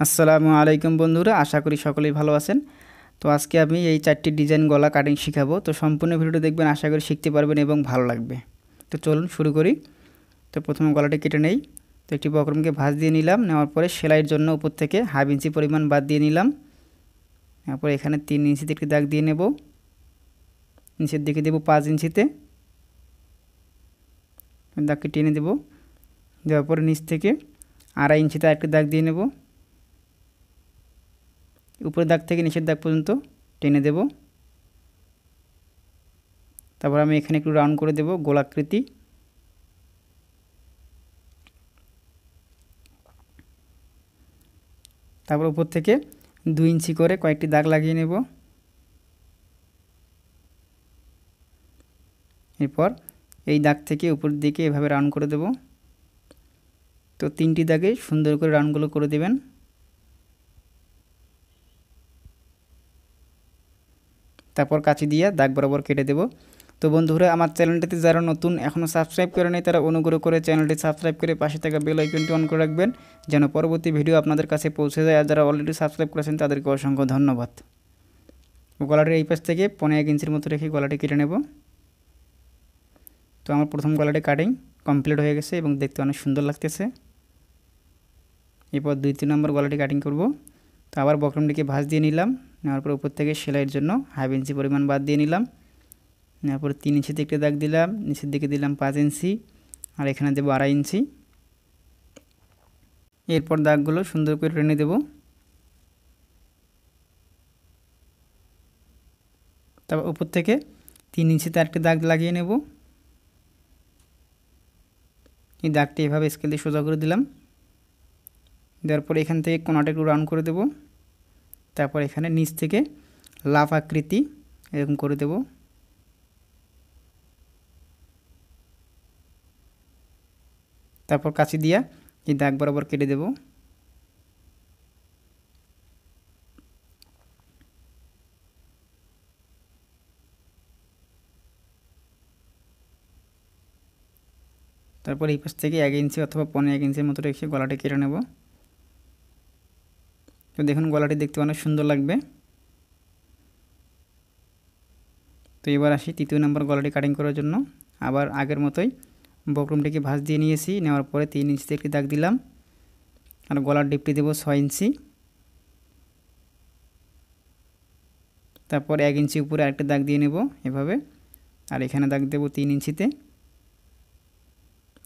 আসসালামু আলাইকুম বন্ধুরা, আশা করি সকলেই ভালো আছেন। তো আজকে আমি এই 4টি ডিজাইন গলা কাটিং শেখাবো। তো সম্পূর্ণ ভিডিওটা দেখবেন, আশা করি শিখতে পারবেন এবং ভালো লাগবে। তো চলুন শুরু করি। তো প্রথমে গলাটি কেটে নেই। তো একটি বক্রমকে ভাঁজ দিয়ে নিলাম, নেওয়ার পরে সেলাইয়ের জন্য উপর থেকে 1/2 ইঞ্চি পরিমাণ বাদ দিয়ে নিলাম। তারপর এখানে 3 ইঞ্চিতে একটি দাগ দিয়ে নেব, নিচের দিকে দেব 5 ইঞ্চিতে, দাগটি টেনে দেব। দেওয়ার পরে নিচ থেকে 2.5 ইঞ্চিতে একটি দাগ দিয়ে নেব, উপরের দাগ থেকে নিচের দাগ পর্যন্ত টেনে দেব। তারপর আমি এখানে একটু রাউন্ড করে দেব গোলাকৃতি। তারপর উপর থেকে 2 ইঞ্চি করে কয়েকটি দাগ লাগিয়ে নেব। এরপর এই দাগ থেকে উপরের দিকে এভাবে রাউন্ড করে দেব। তো 3টি দাগে সুন্দর করে রাউন্ডগুলো করে দেবেন। তারপর কাঁচি দিয়ে দাগ বরাবর কেটে দেব। তো বন্ধুরা, আমার চ্যানেলটিতে যারা নতুন এখনও সাবস্ক্রাইব করে নেই তারা অনুগ্রহ করে চ্যানেলটি সাবস্ক্রাইব করে পাশে থাকা বেল আইকনটি অন করে রাখবেন, যেন পরবর্তী ভিডিও আপনাদের কাছে পৌঁছে যায়। আর যারা অলরেডি সাবস্ক্রাইব করেছেন তাদেরকে অসংখ্য ধন্যবাদ। গলাটির এই পাশ থেকে 1.5 ইঞ্চির মতো রেখে গলাটি কেটে নেব। তো আমার প্রথম গলাটি কাটিং কমপ্লিট হয়ে গেছে এবং দেখতে অনেক সুন্দর লাগতেছে। এরপর 2-3 নম্বর গলাটি কাটিং করব। তো আবার বক্রমটিকে ভাঁজ দিয়ে নিলাম, নেওয়ার পর উপর থেকে সেলাইয়ের জন্য 1/2 ইঞ্চি পরিমাণ বাদ দিয়ে নিলাম। নেওয়ার পর 3 ইঞ্চিতে একটি দাগ দিলাম, নিচের দিকে দিলাম 5 ইঞ্চি, আর এখানে দেবো 2.5 ইঞ্চি। এরপর দাগগুলো সুন্দর করে টেনে দেব। তারপর উপর থেকে 3 ইঞ্চিতে আরেকটি দাগ লাগিয়ে নেব। এই দাগটি এভাবে স্কেল দিয়ে সোজা করে দিলাম। দেওয়ার পর এখান থেকে কোণাটা একটু রাউন্ড করে দেব। তারপর এখানে নিচ থেকে লাফ আকৃতি এরকম করে দেব। তারপর কাঁচি দিয়া এই দাগ বরাবর কেটে দেব। তারপর এই পাশ থেকে 1 ইঞ্চি অথবা 1.5 ইঞ্চির মতো রেখে গলাটি কেটে নেব। তো দেখুন গলাটি দেখতে অনেক সুন্দর লাগবে। তো এবার আসি 3য় নম্বর গলাটি কাটিং করার জন্য। আবার আগের মতোই বক্রমটিকে ভাঁজ দিয়ে নিয়েছি, নেওয়ার পরে 3 ইঞ্চিতে একটি দাগ দিলাম, আর গলার ডিপটি দেব 6 ইঞ্চি। তারপর 1 ইঞ্চি উপরে আরেকটা দাগ দিয়ে নেব এভাবে, আর এখানে দাগ দেব 3 ইঞ্চিতে।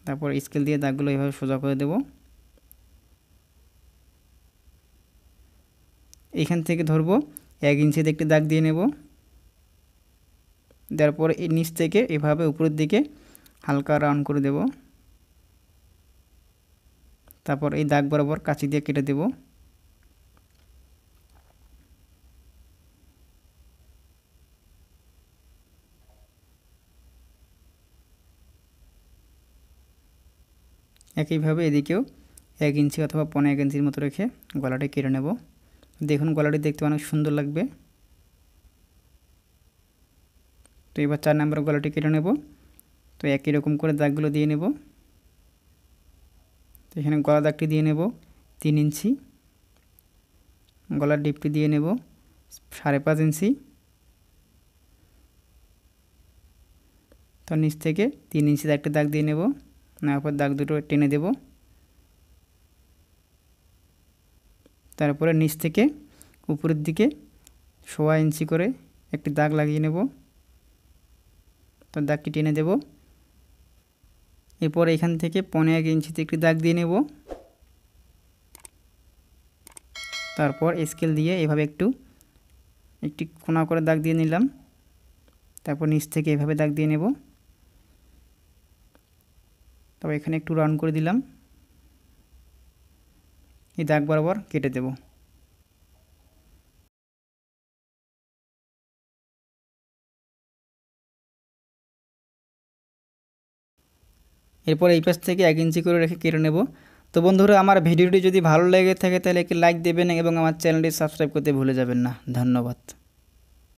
তারপর স্কেল দিয়ে দাগগুলো এভাবে সোজা করে দেব। এখান থেকে ধরব 1 ইঞ্চিতে একটি দাগ দিয়ে নেব। দেওয়ার পরে এই নিচ থেকে এভাবে উপরের দিকে হালকা রাউন্ড করে দেব। তারপর এই দাগ বরাবর কাঁচি দিয়ে কেটে দেব। একইভাবে এদিকেও 1 ইঞ্চি অথবা 1.5 ইঞ্চির মতো রেখে গলাটি কেটে নেব। দেখুন গলাটি দেখতে অনেক সুন্দর লাগবে। তো এবার 4 নম্বর গলাটি কেটে নেব। তো একই রকম করে দাগগুলো দিয়ে নেব। তো এখানে গলা দাগটি দিয়ে নেব 3 ইঞ্চি, গলার ডিপটি দিয়ে নেব 5.5 ইঞ্চি। তো নিচ থেকে 3 ইঞ্চিতে একটা দাগ দিয়ে নেব, নেওয়ার পর দাগ দুটো টেনে দেব। তারপরে নিচ থেকে উপরের দিকে 1.5 ইঞ্চি করে একটি দাগ লাগিয়ে নেব। তো দাগটি টেনে দেব। এরপর এখান থেকে 1.5 ইঞ্চিতে একটি দাগ দিয়ে নেব। তারপর স্কেল দিয়ে এভাবে একটি কোণা করে দাগ দিয়ে নিলাম। তারপর নিচ থেকে এভাবে দাগ দিয়ে নেব। তবে এখানে একটু রাউন্ড করে দিলাম। এই দাগ বরাবর কেটে দেব। এরপর এই পাশ থেকে 1 ইঞ্চি করে রেখে কেটে নেব। তো বন্ধুরা, আমার ভিডিওটি যদি ভালো লেগে থাকে তাহলে একটি লাইক দেবেন এবং আমার চ্যানেলটি সাবস্ক্রাইব করতে ভুলে যাবেন না। ধন্যবাদ।